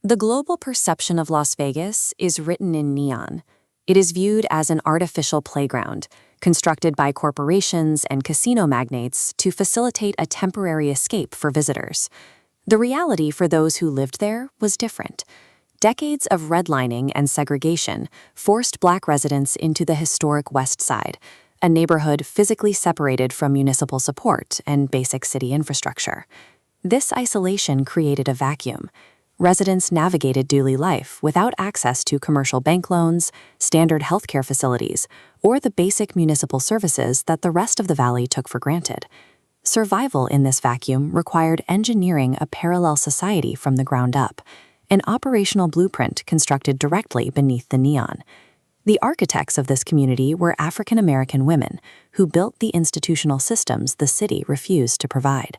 The global perception of Las Vegas is written in neon. It is viewed as an artificial playground, constructed by corporations and casino magnates to facilitate a temporary escape for visitors. The reality for those who lived there was different. Decades of redlining and segregation forced Black residents into the historic Westside, a neighborhood physically separated from municipal support and basic city infrastructure. This isolation created a vacuum. Residents navigated daily life without access to commercial bank loans, standard healthcare facilities, or the basic municipal services that the rest of the valley took for granted. Survival in this vacuum required engineering a parallel society from the ground up, an operational blueprint constructed directly beneath the neon. The architects of this community were African American women who built the institutional systems the city refused to provide.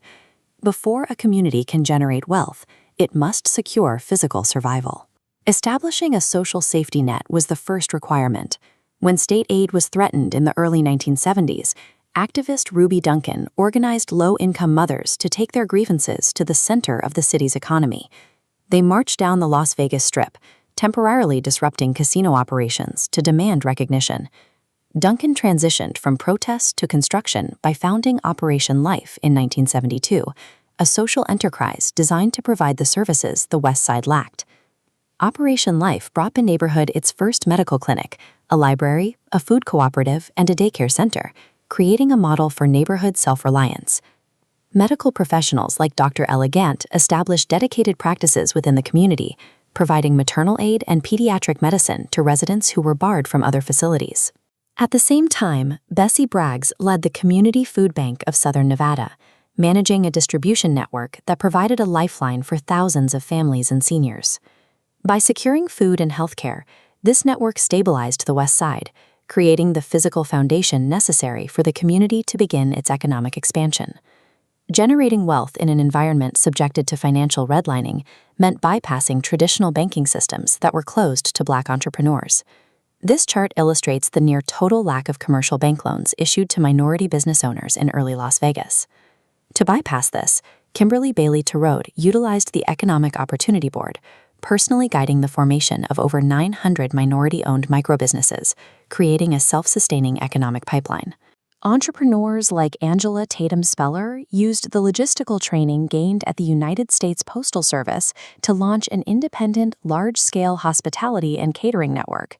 Before a community can generate wealth, it must secure physical survival. Establishing a social safety net was the first requirement. When state aid was threatened in the early 1970s, activist Ruby Duncan organized low-income mothers to take their grievances to the center of the city's economy. They marched down the Las Vegas Strip, temporarily disrupting casino operations to demand recognition. Duncan transitioned from protest to construction by founding Operation Life in 1972, a social enterprise designed to provide the services the Westside lacked. Operation Life brought the neighborhood its first medical clinic, a library, a food cooperative, and a daycare center, creating a model for neighborhood self-reliance. Medical professionals like Dr. Elegant established dedicated practices within the community, providing maternal aid and pediatric medicine to residents who were barred from other facilities. At the same time, Bessie Braggs led the Community Food Bank of Southern Nevada, managing a distribution network that provided a lifeline for thousands of families and seniors. By securing food and healthcare, this network stabilized the West Side, creating the physical foundation necessary for the community to begin its economic expansion. Generating wealth in an environment subjected to financial redlining meant bypassing traditional banking systems that were closed to Black entrepreneurs. This chart illustrates the near-total lack of commercial bank loans issued to minority business owners in early Las Vegas. To bypass this, Kimberly Bailey Terode utilized the Economic Opportunity Board, personally guiding the formation of over 900 minority-owned microbusinesses, creating a self-sustaining economic pipeline. Entrepreneurs like Angela Tatum Speller used the logistical training gained at the United States Postal Service to launch an independent, large-scale hospitality and catering network.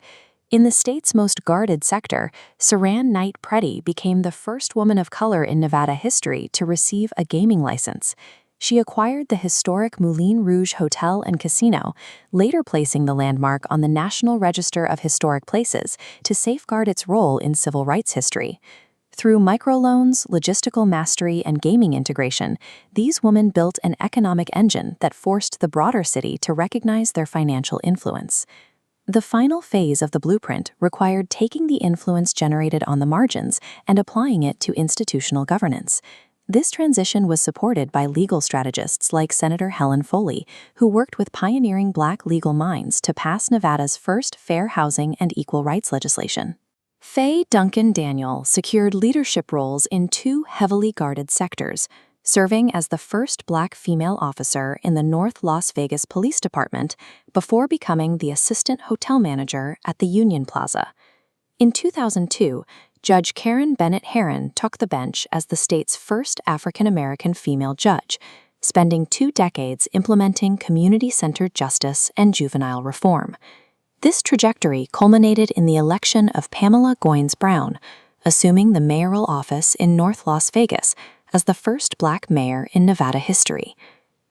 In the state's most guarded sector, Sarann Knight-Preddy became the first woman of color in Nevada history to receive a gaming license. She acquired the historic Moulin Rouge Hotel and Casino, later placing the landmark on the National Register of Historic Places to safeguard its role in civil rights history. Through microloans, logistical mastery, and gaming integration, these women built an economic engine that forced the broader city to recognize their financial influence. The final phase of the blueprint required taking the influence generated on the margins and applying it to institutional governance. This transition was supported by legal strategists like Senator Helen Foley, who worked with pioneering Black legal minds to pass Nevada's first fair housing and equal rights legislation. Faye Duncan Daniel secured leadership roles in two heavily guarded sectors, serving as the first Black female officer in the North Las Vegas Police Department before becoming the assistant hotel manager at the Union Plaza. In 2002, Judge Karen Bennett Herron took the bench as the state's first African-American female judge, spending 2 decades implementing community-centered justice and juvenile reform. This trajectory culminated in the election of Pamela Goynes-Brown, assuming the mayoral office in North Las Vegas as the first Black mayor in Nevada history.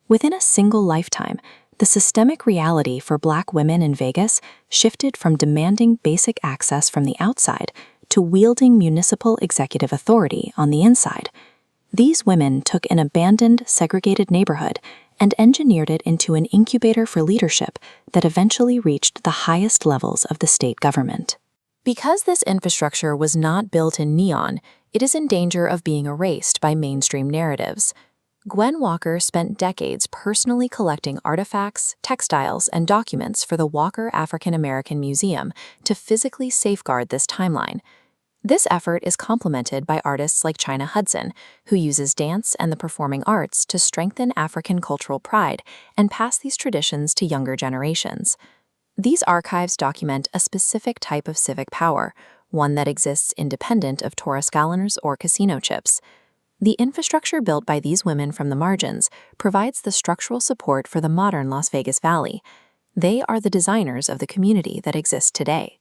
Within a single lifetime, the systemic reality for Black women in Vegas shifted from demanding basic access from the outside to wielding municipal executive authority on the inside. These women took an abandoned, segregated neighborhood and engineered it into an incubator for leadership that eventually reached the highest levels of the state government. Because this infrastructure was not built in neon, it is in danger of being erased by mainstream narratives. Gwen Walker spent decades personally collecting artifacts, textiles, and documents for the Walker African American Museum to physically safeguard this timeline. This effort is complemented by artists like China Hudson, who uses dance and the performing arts to strengthen African cultural pride and pass these traditions to younger generations. These archives document a specific type of civic power, one that exists independent of tourist scalars or casino chips. The infrastructure built by these women from the margins provides the structural support for the modern Las Vegas Valley. They are the designers of the community that exists today.